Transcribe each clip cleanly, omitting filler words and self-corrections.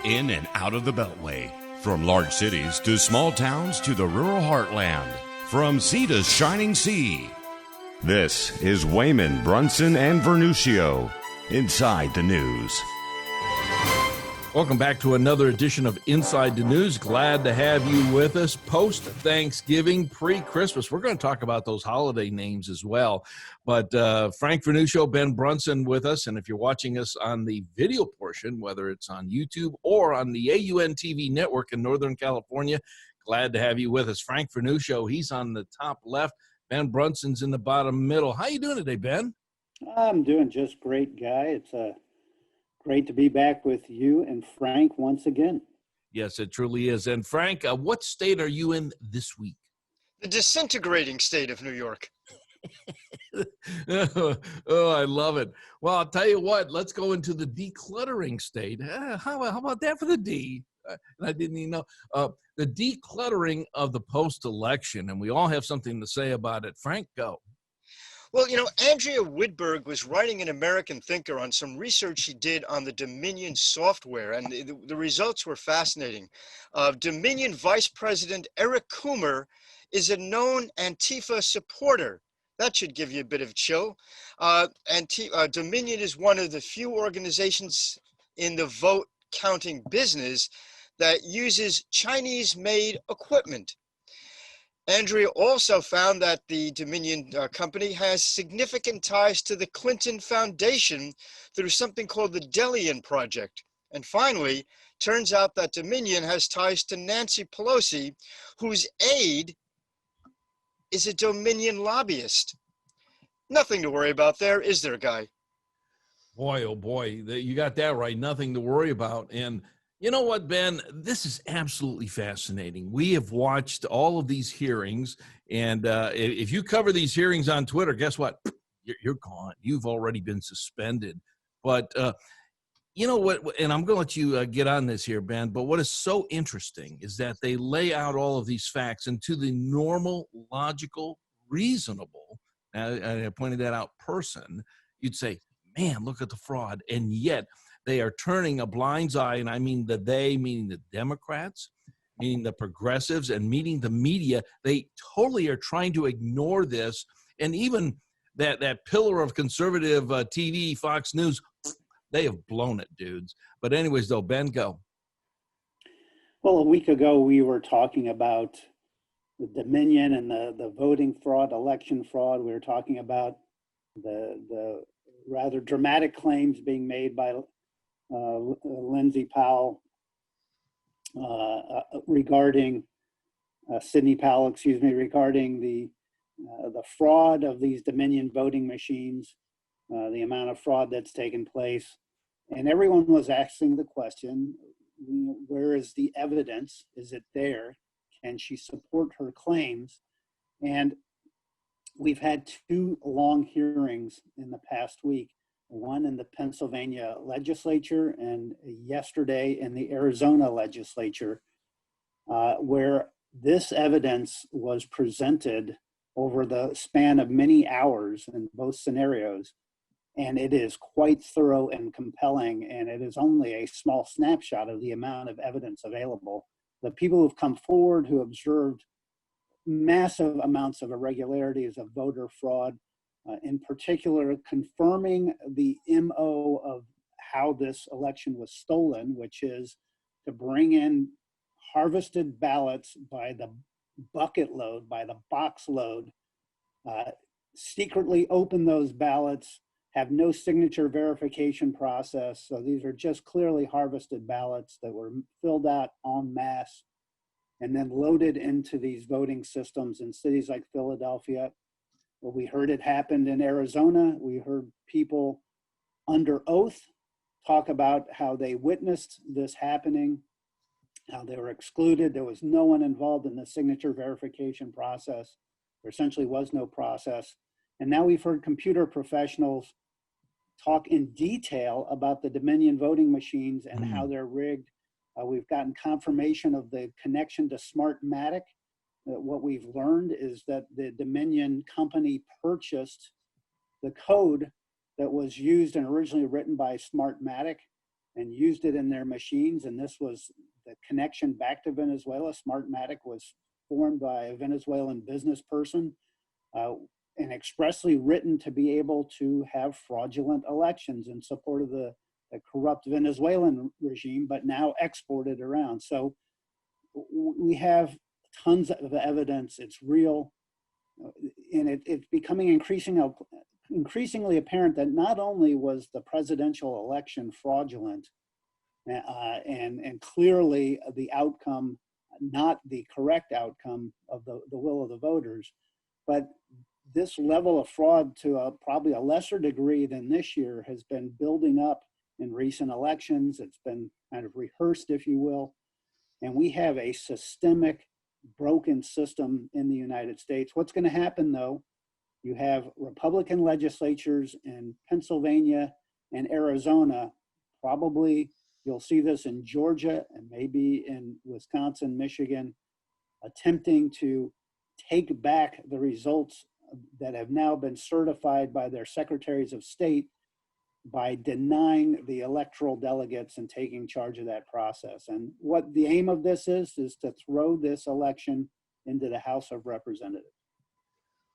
in and out of the Beltway. From large cities to small towns to the rural heartland. From sea to shining sea. This is Wehman, Brunson, and Vernuccio. Inside the News. Welcome back to another edition of Inside the News. Glad to have you with us post-Thanksgiving, pre-Christmas. We're going to talk about those holiday names as well. But Frank Vernuccio, Ben Brunson with us. And if you're watching us on the video portion, whether it's on YouTube or on the AUN TV network in Northern California, glad to have you with us. Frank Vernuccio, he's on the top left. Ben Brunson's in the bottom middle. How you doing today, Ben? I'm doing just great, Guy. It's great to be back with you and Frank once again. Yes, it truly is. And Frank, what state are you in this week? The disintegrating state of New York. Oh, I love it. Well, I'll tell you what, let's go into the decluttering state. How about that for the D? I didn't even know. The decluttering of the post-election, and we all have something to say about it. Frank, go. Well, Andrea Woodberg was writing in American Thinker on some research she did on the Dominion software, and the results were fascinating. Dominion Vice President Eric Coomer is a known Antifa supporter. That should give you a bit of chill. Dominion is one of the few organizations in the vote counting business that uses Chinese-made equipment. Andrea also found that the Dominion company has significant ties to the Clinton Foundation through something called the Delian Project. And finally, turns out that Dominion has ties to Nancy Pelosi, whose aide is a Dominion lobbyist. Nothing to worry about there, is there, Guy? Boy, oh boy, you got that right. Nothing to worry about. And you know what, Ben? This is absolutely fascinating. We have watched all of these hearings, and if you cover these hearings on Twitter, guess what? You're gone. You've already been suspended. But you know what? And I'm going to let you get on this here, Ben. But what is so interesting is that they lay out all of these facts, and to the normal, logical, reasonable, and I pointed that out, person, you'd say, man, look at the fraud. And yet they are turning a blind eye, and I mean the they, meaning the Democrats, meaning the progressives, and meaning the media. They totally are trying to ignore this. And even that pillar of conservative TV, Fox News, they have blown it, dudes. But anyways, though, Ben, go. Well, a week ago, we were talking about the Dominion and the voting fraud, election fraud. We were talking about the rather dramatic claims being made by Lindsay Powell regarding Sidney Powell, regarding the fraud of these Dominion voting machines, the amount of fraud that's taken place. And everyone was asking the question, where is the evidence? Is it there? Can she support her claims? And we've had two long hearings in the past week, one in the Pennsylvania legislature and yesterday in the Arizona legislature, where this evidence was presented over the span of many hours in both scenarios. And it is quite thorough and compelling, and it is only a small snapshot of the amount of evidence available. The people who've come forward who observed massive amounts of irregularities of voter fraud, in particular confirming the MO of how this election was stolen, which is to bring in harvested ballots by the bucket load, by the box load, secretly open those ballots, have no signature verification process. So these are just clearly harvested ballots that were filled out en masse and then loaded into these voting systems in cities like Philadelphia. Well, we heard it happened in Arizona. We heard people under oath talk about how they witnessed this happening, how they were excluded. There was no one involved in the signature verification process. There essentially was no process. And now we've heard computer professionals talk in detail about the Dominion voting machines and how they're rigged. We've gotten confirmation of the connection to Smartmatic. What we've learned is that the Dominion company purchased the code that was used and originally written by Smartmatic. and used it in their machines. And this was the connection back to Venezuela. Smartmatic was formed by a Venezuelan business person and expressly written to be able to have fraudulent elections in support of the corrupt Venezuelan regime, but now exported around. So we have tons of evidence. It's real. And it's becoming increasingly apparent that not only was the presidential election fraudulent and clearly the outcome, not the correct outcome of the will of the voters, but this level of fraud to probably a lesser degree than this year has been building up in recent elections. It's been kind of rehearsed, if you will. And we have a systemic broken system in the United States. What's going to happen, though? You have Republican legislatures in Pennsylvania and Arizona. Probably you'll see this in Georgia and maybe in Wisconsin, Michigan, attempting to take back the results that have now been certified by their secretaries of state by denying the electoral delegates and taking charge of that process. And what the aim of this is to throw this election into the House of Representatives.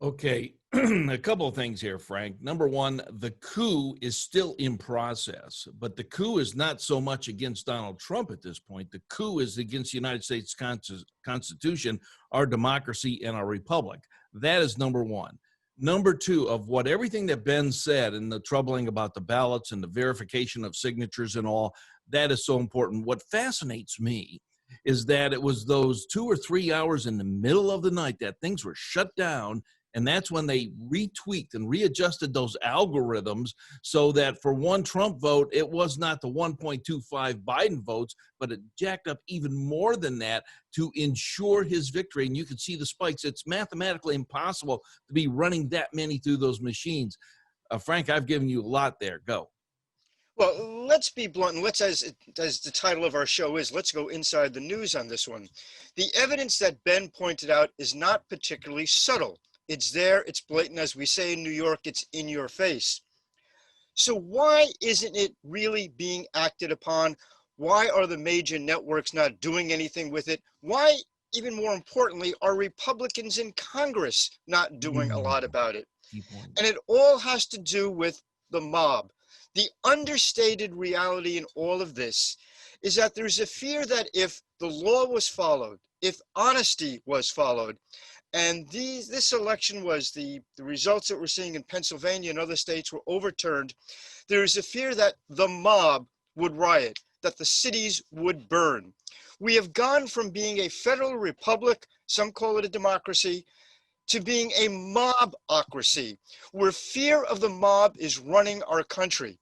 Okay, a couple of things here, Frank. Number one, the coup is still in process, but the coup is not so much against Donald Trump at this point. The coup is against the United States Constitution, our democracy, and our republic. That is number one. Number two, of what everything that Ben said and the troubling about the ballots and the verification of signatures and all, that is so important. What fascinates me is that it was those 2 or 3 hours in the middle of the night that things were shut down, and that's when they retweaked and readjusted those algorithms so that for one Trump vote, it was not the 1.25 Biden votes, but it jacked up even more than that to ensure his victory. And you can see the spikes. It's mathematically impossible to be running that many through those machines. Frank, I've given you a lot there. Go. Well, let's be blunt, and let's, as the title of our show is, let's go inside the news on this one. The evidence that Ben pointed out is not particularly subtle. It's there, it's blatant. As we say in New York, it's in your face. So why isn't it really being acted upon? Why are the major networks not doing anything with it? Why, even more importantly, are Republicans in Congress not doing a lot about it? And it all has to do with the mob. The understated reality in all of this is that there's a fear that if the law was followed, if honesty was followed, and this election was the results that we're seeing in Pennsylvania and other states were overturned, there is a fear that the mob would riot, that the cities would burn. We have gone from being a federal republic, some call it a democracy, to being a mobocracy, where fear of the mob is running our country.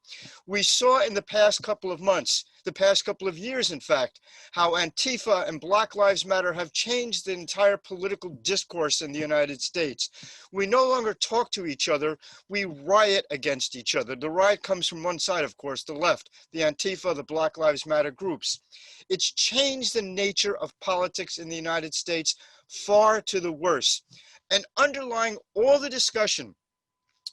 We saw in the past couple of months, the past couple of years, in fact, how Antifa and Black Lives Matter have changed the entire political discourse in the United States. We no longer talk to each other, we riot against each other. The riot comes from one side, of course, the left, the Antifa, the Black Lives Matter groups. It's changed the nature of politics in the United States far to the worse. And underlying all the discussion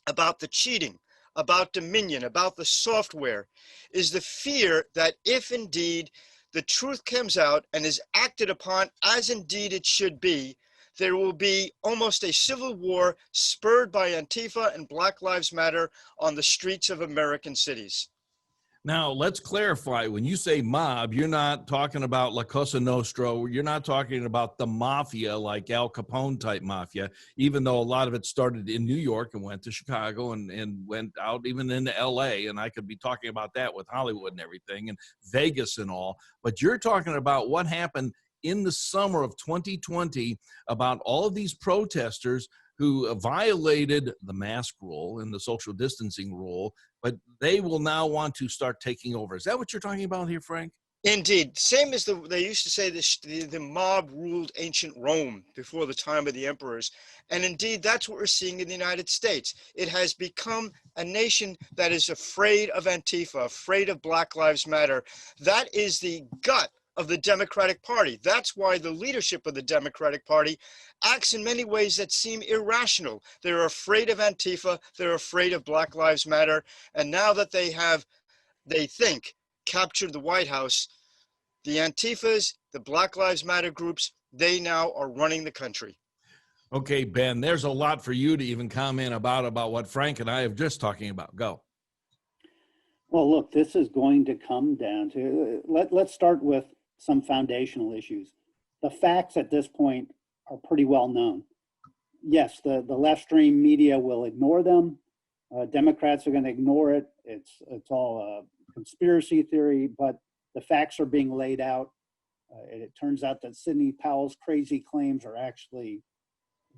about the cheating, about Dominion, about the software, is the fear that if indeed the truth comes out and is acted upon as indeed it should be, there will be almost a civil war spurred by Antifa and Black Lives Matter on the streets of American cities. Now, let's clarify. When you say mob, you're not talking about La Cosa Nostra. You're not talking about the mafia, like Al Capone type mafia, even though a lot of it started in New York and went to Chicago and went out even into L.A. And I could be talking about that with Hollywood and everything and Vegas and all. But you're talking about what happened in the summer of 2020 about all of these protesters who violated the mask rule and the social distancing rule, but they will now want to start taking over. Is that what you're talking about here, Frank? Indeed. Same as they used to say the mob ruled ancient Rome before the time of the emperors. And indeed, that's what we're seeing in the United States. It has become a nation that is afraid of Antifa, afraid of Black Lives Matter. That is the gut of the Democratic Party. That's why the leadership of the Democratic Party acts in many ways that seem irrational. They're afraid of Antifa, they're afraid of Black Lives Matter, and now that they think captured the White House, the Antifas, the Black Lives Matter groups, they now are running the country. Okay, Ben, there's a lot for you to even comment about what Frank and I have just talking about. Go. Well, look, this is going to come down to, let's start with some foundational issues. The facts at this point are pretty well known. Yes, the left stream media will ignore them. Democrats are going to ignore it. It's all a conspiracy theory, but the facts are being laid out. It turns out that Sidney Powell's crazy claims are actually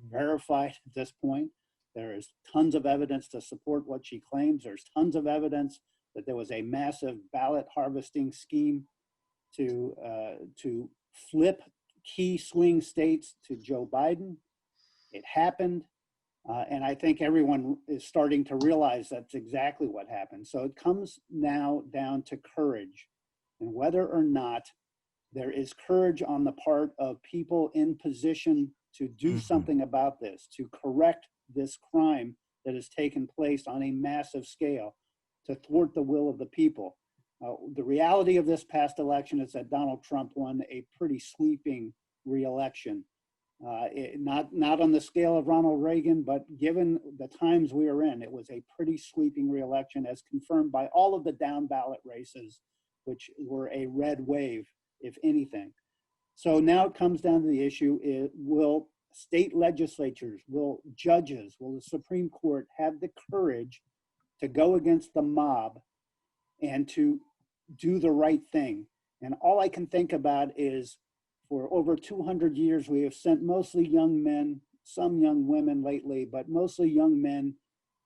verified at this point. There is tons of evidence to support what she claims. There's tons of evidence that there was a massive ballot harvesting scheme to flip key swing states to Joe Biden. It happened. And I think everyone is starting to realize that's exactly what happened. So it comes now down to courage and whether or not there is courage on the part of people in position to do something about this, to correct this crime that has taken place on a massive scale, to thwart the will of the people. The reality of this past election is that Donald Trump won a pretty sweeping re-election. Not on the scale of Ronald Reagan, but given the times we are in, it was a pretty sweeping re-election as confirmed by all of the down ballot races, which were a red wave, if anything. So now it comes down to the issue, will state legislatures, will judges, will the Supreme Court have the courage to go against the mob and to do the right thing? And all I can think about is for over 200 years, we have sent mostly young men, some young women lately, but mostly young men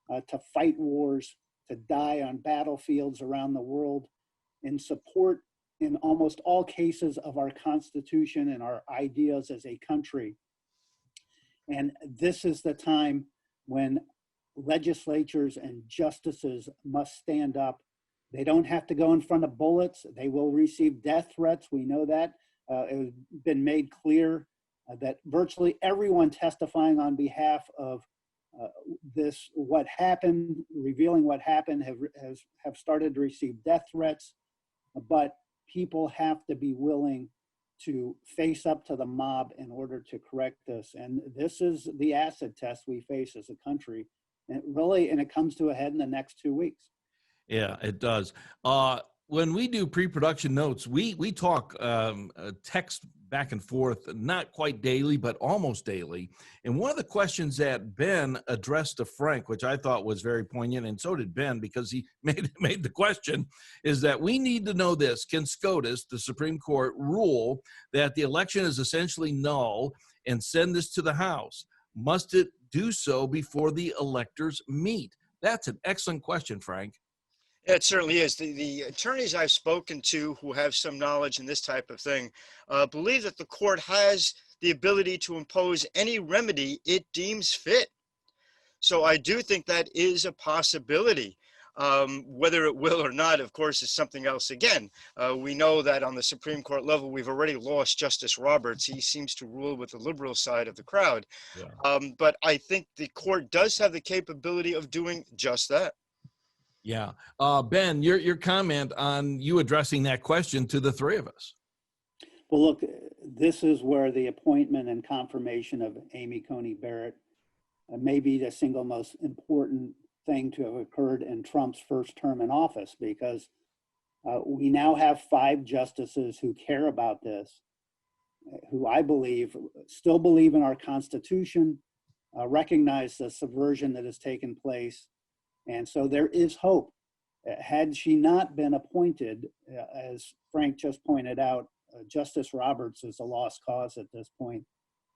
to fight wars, to die on battlefields around the world in support in almost all cases of our Constitution and our ideas as a country. And this is the time when legislatures and justices must stand up. They don't have to go in front of bullets. They will receive death threats. We know that. It has been made clear that virtually everyone testifying on behalf of this, what happened, revealing what happened, have started to receive death threats. But people have to be willing to face up to the mob in order to correct this. And this is the acid test we face as a country. And it comes to a head in the next 2 weeks. Yeah, it does. When we do pre-production notes, we talk text back and forth, not quite daily, but almost daily. And one of the questions that Ben addressed to Frank, which I thought was very poignant, and so did Ben because he made the question, is that we need to know this. Can SCOTUS, the Supreme Court, rule that the election is essentially null and send this to the House? Must it do so before the electors meet? That's an excellent question, Frank. It certainly is. The attorneys I've spoken to who have some knowledge in this type of thing believe that the court has the ability to impose any remedy it deems fit. So I do think that is a possibility. Whether it will or not, of course, is something else again. We know that on the Supreme Court level, we've already lost Justice Roberts. He seems to rule with the liberal side of the crowd. Yeah. But I think the court does have the capability of doing just that. Yeah. Ben, your comment on you addressing that question to the three of us. Well, look, this is where the appointment and confirmation of Amy Coney Barrett may be the single most important thing to have occurred in Trump's first term in office, because we now have 5 justices who care about this, who I believe still believe in our Constitution, recognize the subversion that has taken place. And so there is hope. Had she not been appointed, as Frank just pointed out, Justice Roberts is a lost cause at this point.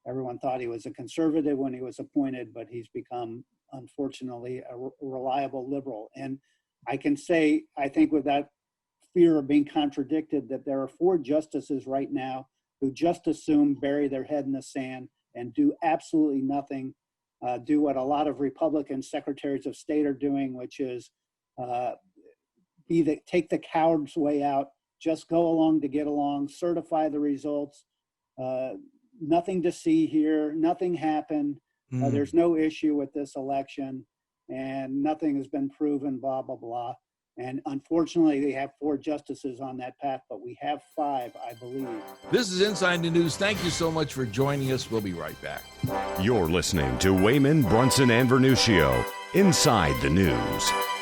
Everyone thought he was a conservative when he was appointed, but he's become, unfortunately, a reliable liberal. And I can say, I think without fear of being contradicted, that there are 4 justices right now who just assume, bury their head in the sand, and do absolutely nothing. Do what a lot of Republican secretaries of state are doing, which is take the coward's way out, just go along to get along, certify the results. Nothing to see here, nothing happened. There's no issue with this election, and nothing has been proven, blah, blah, blah. And unfortunately, they have 4 justices on that path, but we have 5, I believe. This is Inside the News. Thank you so much for joining us. We'll be right back. You're listening to Wehman, Brunson, and Vernuccio, Inside the News.